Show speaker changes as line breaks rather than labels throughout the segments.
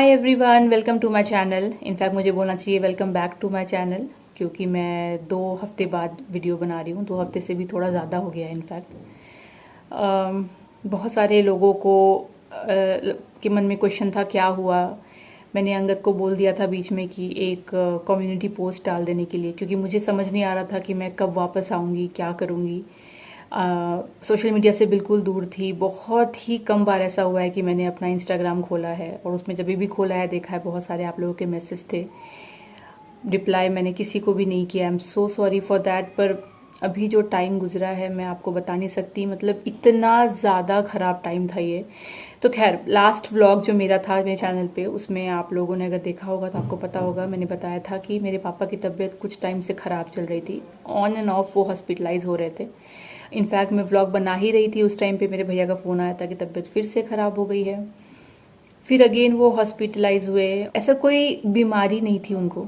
Hi everyone, welcome to my channel. In fact मुझे बोलना चाहिए welcome back to my channel, क्योंकि मैं 2 हफ्ते बाद वीडियो बना रही हूँ। 2 हफ्ते से भी थोड़ा ज़्यादा हो गया है इनफैक्ट। बहुत सारे लोगों को के मन में क्वेश्चन था क्या हुआ। मैंने अंगद को बोल दिया था बीच में कि एक कम्युनिटी पोस्ट डाल देने के लिए, क्योंकि मुझे समझ नहीं आ रहा था कि मैं कब वापस आऊँगी, क्या करूँगी। सोशल मीडिया से बिल्कुल दूर थी। बहुत ही कम बार ऐसा हुआ है कि मैंने अपना इंस्टाग्राम खोला है, और उसमें जब भी खोला है देखा है बहुत सारे आप लोगों के मैसेज थे। रिप्लाई मैंने किसी को भी नहीं किया। I am so sorry for that. पर अभी जो टाइम गुजरा है मैं आपको बता नहीं सकती, मतलब इतना ज़्यादा ख़राब टाइम था ये। तो खैर, लास्ट व्लॉग जो मेरा था मेरे चैनल पे, उसमें आप लोगों ने अगर देखा होगा तो आपको पता होगा, मैंने बताया था कि मेरे पापा की तबीयत कुछ टाइम से ख़राब चल रही थी। ऑन एंड ऑफ वो हॉस्पिटलाइज हो रहे थे। इनफैक्ट मैं व्लॉग बना ही रही थी, उस टाइम पे मेरे भैया का फ़ोन आया था कि तबीयत फिर से ख़राब हो गई है। फिर अगेन वो हॉस्पिटलाइज हुए। ऐसा कोई बीमारी नहीं थी उनको,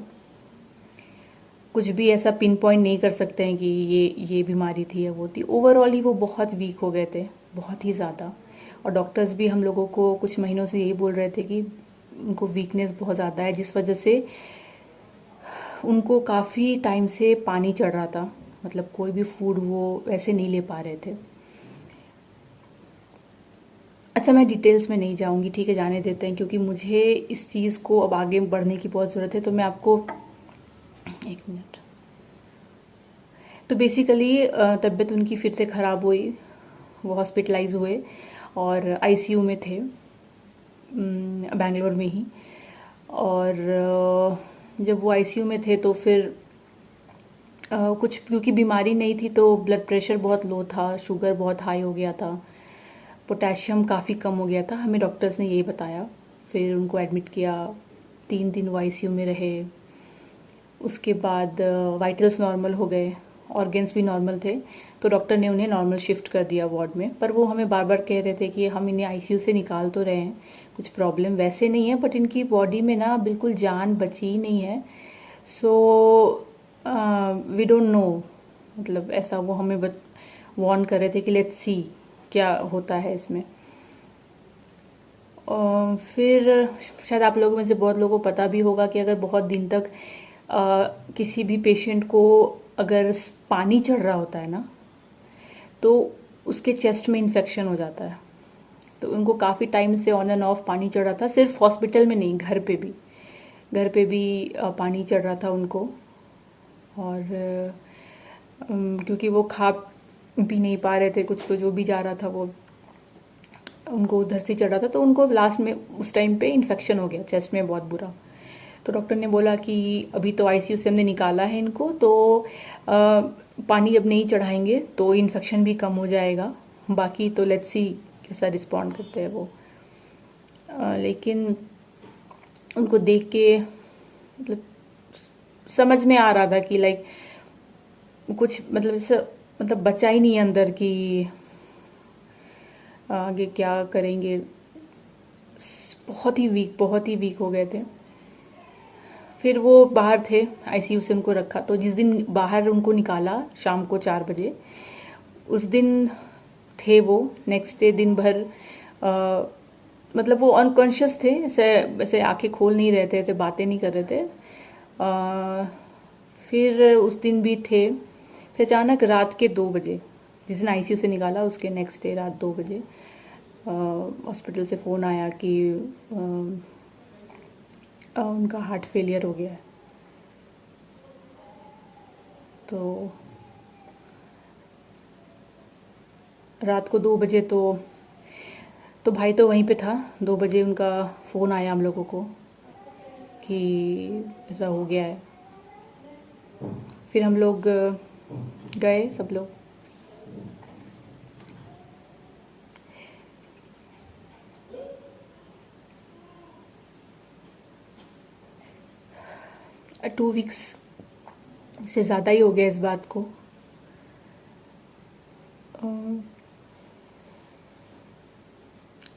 कुछ भी ऐसा पिन पॉइंट नहीं कर सकते हैं कि ये बीमारी थी या वो थी। ओवरऑल ही वो बहुत वीक हो गए थे, बहुत ही ज़्यादा। और डॉक्टर्स भी हम लोगों को कुछ महीनों से यही बोल रहे थे कि उनको वीकनेस बहुत ज़्यादा है, जिस वजह से उनको काफ़ी टाइम से पानी चढ़ रहा था। मतलब कोई भी फूड वो वैसे नहीं ले पा रहे थे। अच्छा, मैं डिटेल्स में नहीं जाऊंगी, ठीक है, जाने देते हैं, क्योंकि मुझे इस चीज़ को अब आगे बढ़ने की बहुत ज़रूरत है। तो मैं आपको एक मिनट। तो बेसिकली तबीयत उनकी फिर से ख़राब हुई, वो हॉस्पिटलाइज हुए और आईसीयू में थे, बेंगलोर में ही। और जब वो आईसीयू में थे तो फिर कुछ, क्योंकि बीमारी नहीं थी तो ब्लड प्रेशर बहुत लो था, शुगर बहुत हाई हो गया था, पोटेशियम काफ़ी कम हो गया था, हमें डॉक्टर्स ने यही बताया। फिर उनको एडमिट किया, 3 दिन वो आईसीयू में रहे। उसके बाद वाइटल्स नॉर्मल हो गए, ऑर्गेन्स भी नॉर्मल थे, तो डॉक्टर ने उन्हें नॉर्मल शिफ्ट कर दिया वार्ड में। पर वो हमें बार बार कह रहे थे कि हम इन्हें आईसीयू से निकाल तो रहे हैं, कुछ प्रॉब्लम वैसे नहीं है, बट इनकी बॉडी में ना बिल्कुल जान बची ही नहीं है। सो वी डोंट नो, मतलब ऐसा वो हमें वार्न कर रहे थे कि लेट्स सी क्या होता है इसमें। फिर शायद आप लोगों में से बहुत लोगों को पता भी होगा कि अगर बहुत दिन तक किसी भी पेशेंट को अगर पानी चढ़ रहा होता है ना, तो उसके चेस्ट में इन्फेक्शन हो जाता है। तो उनको काफ़ी टाइम से ऑन एंड ऑफ पानी चढ़ रहा था, सिर्फ हॉस्पिटल में नहीं, घर पे भी पानी चढ़ रहा था उनको। और क्योंकि वो खा भी नहीं पा रहे थे कुछ, तो जो भी जा रहा था वो उनको उधर से चढ़ रहा था, तो उनको लास्ट में उस टाइम पे इन्फेक्शन हो गया चेस्ट में बहुत बुरा। तो डॉक्टर ने बोला कि अभी तो आईसीयू से हमने निकाला है इनको, तो पानी अब नहीं चढ़ाएंगे तो इन्फेक्शन भी कम हो जाएगा, बाकी तो लेट्स सी कैसा रिस्पॉन्ड करते हैं वो। लेकिन उनको देख के मतलब समझ में आ रहा था कि लाइक कुछ मतलब ऐसा, मतलब बचा ही नहीं है अंदर कि आगे क्या करेंगे। बहुत ही वीक हो गए थे। फिर वो बाहर थे, आईसीयू से उनको रखा, तो जिस दिन बाहर उनको निकाला शाम को 4 बजे, उस दिन थे वो, नेक्स्ट डे दिन भर मतलब वो अनकॉन्शियस थे, ऐसे ऐसे आंखें खोल नहीं रहे थे, ऐसे बातें नहीं कर रहे थे। फिर उस दिन भी थे। फिर अचानक रात के 2 बजे, जिस दिन आईसीयू से निकाला उसके नेक्स्ट डे रात 2 बजे हॉस्पिटल से फ़ोन आया कि उनका हार्ट फेलियर हो गया है। तो रात को 2 बजे तो भाई तो वहीं पे था। 2 बजे उनका फ़ोन आया हम लोगों को कि ऐसा हो गया है। फिर हम लोग गए सब लोग। टू वीक्स से ज़्यादा ही हो गया इस बात को।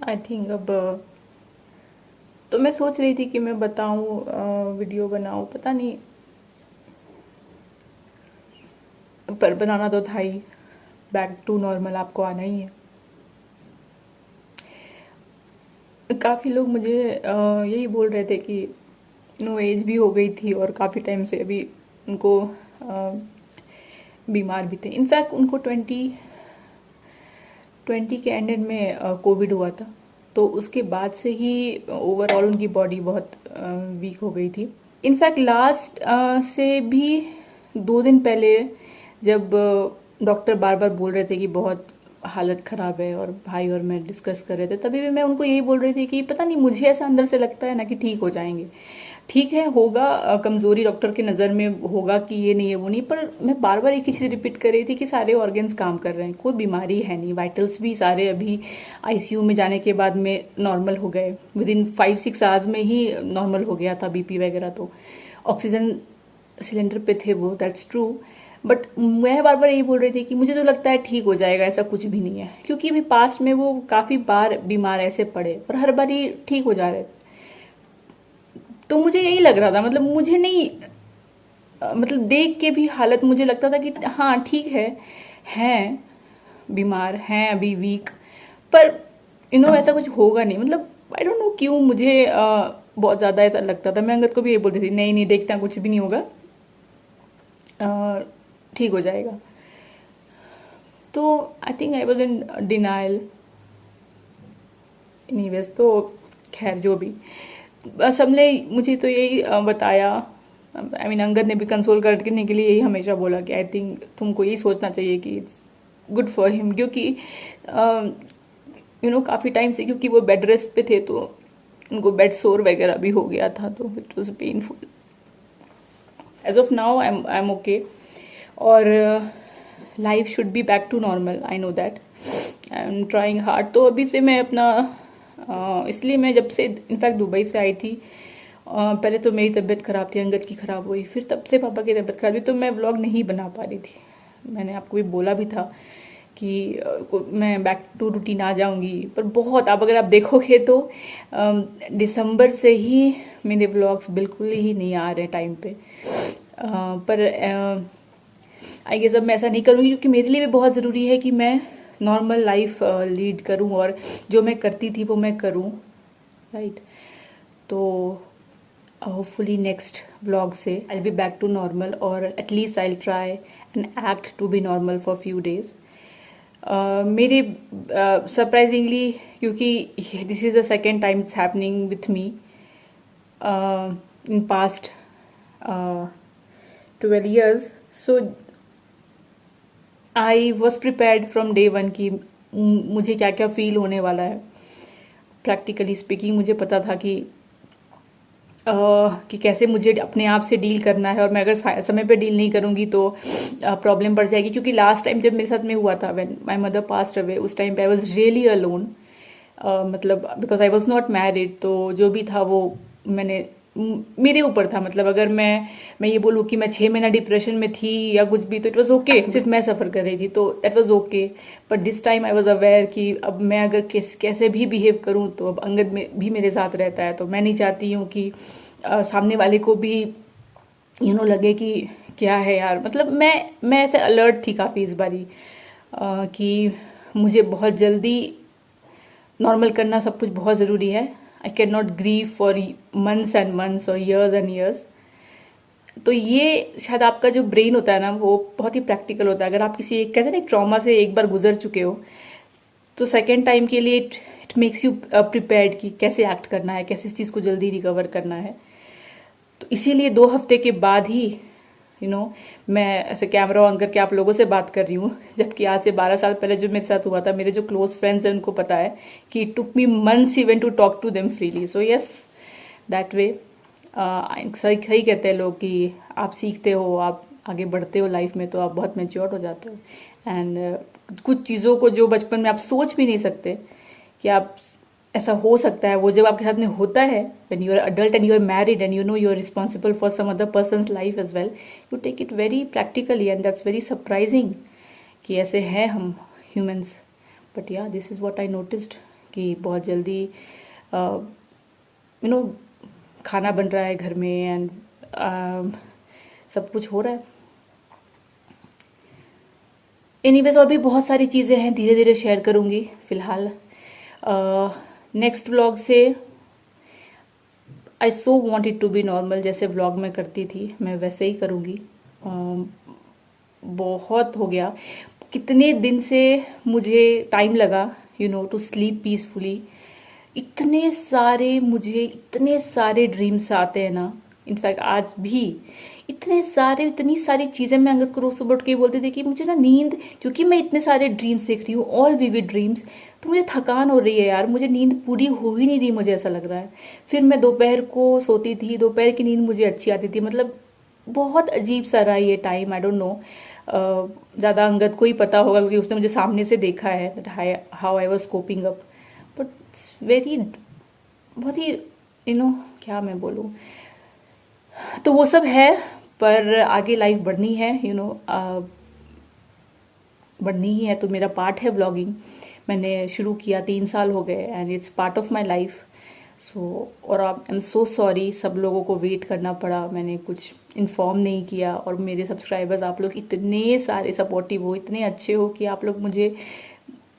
आई थिंक अब तो मैं सोच रही थी कि मैं बताऊं, वीडियो बनाऊं, पता नहीं, पर बनाना तो था ही। बैक टू नॉर्मल आपको आना ही है। काफ़ी लोग मुझे यही बोल रहे थे कि एज भी हो गई थी और काफ़ी टाइम से अभी उनको बीमार भी थे। इनफैक्ट उनको 2020 के एंड में कोविड हुआ था, तो उसके बाद से ही ओवरऑल उनकी बॉडी बहुत वीक हो गई थी। इनफैक्ट लास्ट से भी 2 दिन पहले जब डॉक्टर बार बार बोल रहे थे कि बहुत हालत ख़राब है और भाई और मैं डिस्कस कर रहे थे, तभी भी मैं उनको यही बोल रही थी कि पता नहीं मुझे ऐसा अंदर से लगता है ना कि ठीक हो जाएंगे। ठीक है, होगा कमज़ोरी डॉक्टर की नज़र में होगा कि ये नहीं है वो नहीं, पर मैं बार बार एक ही चीज़ रिपीट कर रही थी कि सारे ऑर्गन्स काम कर रहे हैं, कोई बीमारी है नहीं, वाइटल्स भी सारे अभी आईसीयू में जाने के बाद में नॉर्मल हो गए, विद इन 5-6 आवर्स में ही नॉर्मल हो गया था बीपी वगैरह। तो ऑक्सीजन सिलेंडर पे थे वो, दैट्स ट्रू, बट मैं बार बार यही बोल रही थी कि मुझे तो लगता है ठीक हो जाएगा, ऐसा कुछ भी नहीं है, क्योंकि अभी पास्ट में वो काफ़ी बार बीमार ऐसे पड़े और हर बार ही ठीक हो जा रहे थे। तो मुझे यही लग रहा था, मतलब मुझे नहीं मतलब देख के भी हालत मुझे लगता था कि हाँ ठीक है, हैं बीमार, हैं अभी वीक, पर ऐसा कुछ होगा नहीं। मतलब आई डोंट नो क्यों मुझे बहुत ज़्यादा ऐसा लगता था। मैं अंगद को भी ये बोलती थी, नहीं नहीं देखता, कुछ भी नहीं होगा, ठीक हो जाएगा। तो I think I was in denial anyways. तो खैर जो भी, बस हमने मुझे तो यही बताया, आई मीन अंगद ने भी कंसोल करने के लिए यही हमेशा बोला कि आई थिंक तुमको यही सोचना चाहिए कि इट्स गुड फॉर हिम, क्योंकि काफ़ी टाइम से क्योंकि वो बेड रेस्ट पे थे, तो उनको बेड सोर वगैरह भी हो गया था, तो it was painful. As of now I am okay, और life should be back to normal, I know that, I am trying hard. तो अभी से मैं अपना इसलिए मैं जब से इनफैक्ट दुबई से आई थी, पहले तो मेरी तबीयत ख़राब थी, अंगद की ख़राब हुई, फिर तब से पापा की तबीयत ख़राब हुई, तो मैं व्लॉग नहीं बना पा रही थी। मैंने आपको भी बोला भी था कि मैं बैक टू रूटीन आ जाऊंगी, पर बहुत, अब अगर आप देखोगे तो दिसंबर से ही मेरे व्लॉग्स बिल्कुल ही नहीं आ रहे टाइम पे। पर आई गेस अब मैं ऐसा नहीं करूँगी, क्योंकि मेरे लिए भी बहुत ज़रूरी है कि मैं नॉर्मल लाइफ लीड करूँ और जो मैं करती थी वो मैं करूँ, राइट। तो होपफुली नेक्स्ट व्लॉग से I will be back to normal, और at least I will try and act to be normal for few days. मेरे सरप्राइजिंगली, क्योंकि this is the second time it's happening with me in past 12 years, so I was prepared from day one कि मुझे क्या क्या feel होने वाला है। Practically speaking मुझे पता था कि कैसे मुझे अपने आप से डील करना है, और मैं अगर समय पे डील नहीं करूँगी तो प्रॉब्लम बढ़ जाएगी। क्योंकि लास्ट टाइम जब मेरे साथ में हुआ था, when my mother passed away, उस टाइम पे आई वाज रियली अलोन, मतलब because I was not married, तो जो भी था वो मैंने मेरे ऊपर था। मतलब अगर मैं ये बोलूँ कि मैं 6 महीना डिप्रेशन में थी या कुछ भी, तो इट वॉज ओके, सिर्फ मैं सफ़र कर रही थी, तो that was okay. But this time I was aware कि अब मैं अगर कैसे भी बिहेव करूँ, तो अब अंगद में भी मेरे साथ रहता है, तो मैं नहीं चाहती हूँ कि सामने वाले को भी लगे कि क्या है यार। मतलब मैं ऐसे अलर्ट थी काफ़ी इस बारी कि मुझे बहुत जल्दी नॉर्मल करना सब कुछ बहुत ज़रूरी है। I can not grieve for months and months और ईयर्स एंड ईयर्स। तो ये शायद आपका जो ब्रेन होता है ना, वो बहुत ही प्रैक्टिकल होता है। अगर आप किसी एक, कहते हैं ना, ट्रॉमा से एक बार गुजर चुके हो, तो सेकेंड टाइम के लिए इट मेक्स यू प्रिपेयर्ड कि कैसे एक्ट करना है, कैसे इस चीज़ को जल्दी रिकवर करना है। तो इसीलिए 2 हफ्ते के बाद ही मैं ऐसे कैमरा ऑन करके आप लोगों से बात कर रही हूँ, जबकि आज से 12 साल पहले जो मेरे साथ हुआ था, मेरे जो क्लोज फ्रेंड्स हैं उनको पता है कि it took me months even to talk to them freely. So yes, that वे सही कहते हैं लोग कि आप सीखते हो, आप आगे बढ़ते हो लाइफ में, तो आप बहुत मैच्योर हो जाते हो। एंड कुछ चीज़ों को जो बचपन में आप सोच भी नहीं सकते कि आप ऐसा हो सकता है, वो जब आपके साथ में होता है, when you are adult and you are married and you are responsible for some other person's life as well, you take it very practically and that's very surprising कि ऐसे हैं हम humans। But yeah, this is what I noticed कि बहुत जल्दी खाना बन रहा है घर में एंड सब कुछ हो रहा है। एनीवेज, और भी बहुत सारी चीज़ें हैं, धीरे धीरे शेयर करूँगी। फ़िलहाल नेक्स्ट व्लॉग से I so want it to be normal, जैसे व्लॉग में करती थी मैं वैसे ही करूँगी। बहुत हो गया, कितने दिन से मुझे टाइम लगा टू स्लीप पीसफुली। इतने सारे ड्रीम्स आते हैं ना, इनफैक्ट आज भी इतनी सारी चीजें मैं अंगद को रोज सुबह उठ के बोलती थी कि मुझे ना नींद, क्योंकि मैं इतने सारे ड्रीम्स देख रही हूँ, ऑल विविड ड्रीम्स, तो मुझे थकान हो रही है यार, मुझे नींद पूरी हो ही नहीं रही, मुझे ऐसा लग रहा है। फिर मैं दोपहर को सोती थी, दोपहर की नींद मुझे अच्छी आती थी, मतलब बहुत अजीब सा रहा ये टाइम, आई डोंट नो। ज़्यादा अंगद को ही पता होगा क्योंकि उसने मुझे सामने से देखा है how I was coping up, but very, बहुत ही क्या मैं बोलूँ। तो वो सब है, पर आगे लाइफ बढ़नी है, बढ़नी ही है, तो मेरा पार्ट है व्लॉगिंग। मैंने शुरू किया 3 साल हो गए and it's part of my life. और आई एम सो सॉरी, सब लोगों को वेट करना पड़ा, मैंने कुछ इन्फॉर्म नहीं किया। और मेरे सब्सक्राइबर्स, आप लोग इतने सारे सपोर्टिव हो, इतने अच्छे हो कि आप लोग मुझे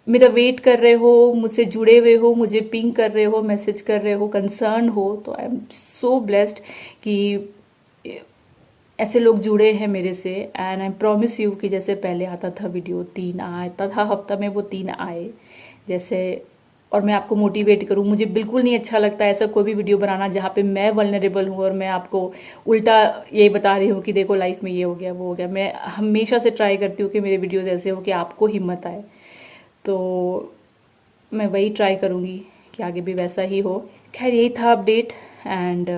मेरा वेट कर रहे हो, मुझसे जुड़े हुए हो, मुझे पिंग कर रहे हो, मैसेज कर रहे हो, कंसर्न हो, तो आई एम सो ब्लेस्ड कि ऐसे लोग जुड़े हैं मेरे से। एंड आई प्रॉमिस यू कि जैसे पहले आता था वीडियो 3 आता था हफ्ता में, वो 3 आए जैसे। और मैं आपको मोटिवेट करूं, मुझे बिल्कुल नहीं अच्छा लगता ऐसा कोई भी वीडियो बनाना जहाँ पे मैं वल्नरेबल हूँ और मैं आपको उल्टा ये बता रही हूँ कि देखो लाइफ में ये हो गया वो हो गया। मैं हमेशा से ट्राई करती हूँ कि मेरे वीडियोज ऐसे हो कि आपको हिम्मत आए, तो मैं वही ट्राई करूँगी कि आगे भी वैसा ही हो। खैर यही था अपडेट, एंड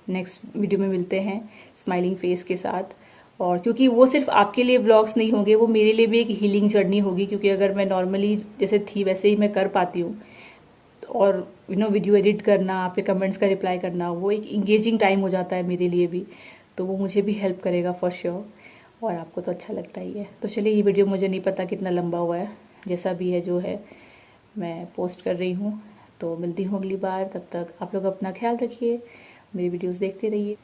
नेक्स्ट वीडियो में मिलते हैं स्माइलिंग फेस के साथ। और क्योंकि वो सिर्फ आपके लिए व्लॉग्स नहीं होंगे, वो मेरे लिए भी एक हीलिंग जर्नी होगी, क्योंकि अगर मैं नॉर्मली जैसे थी वैसे ही मैं कर पाती हूँ, और वीडियो एडिट करना, आपके कमेंट्स का रिप्लाई करना, वो एक इंगेजिंग टाइम हो जाता है मेरे लिए भी, तो वो मुझे भी हेल्प करेगा फॉर श्योर। और आपको तो अच्छा लगता ही है। तो चलिए, ये वीडियो मुझे नहीं पता कितना लंबा हुआ है, जैसा भी है जो है मैं पोस्ट कर रही हूँ। तो मिलती हूँ अगली बार, तब तक आप लोग अपना ख्याल रखिए, मेरी वीडियोस देखते रहिए।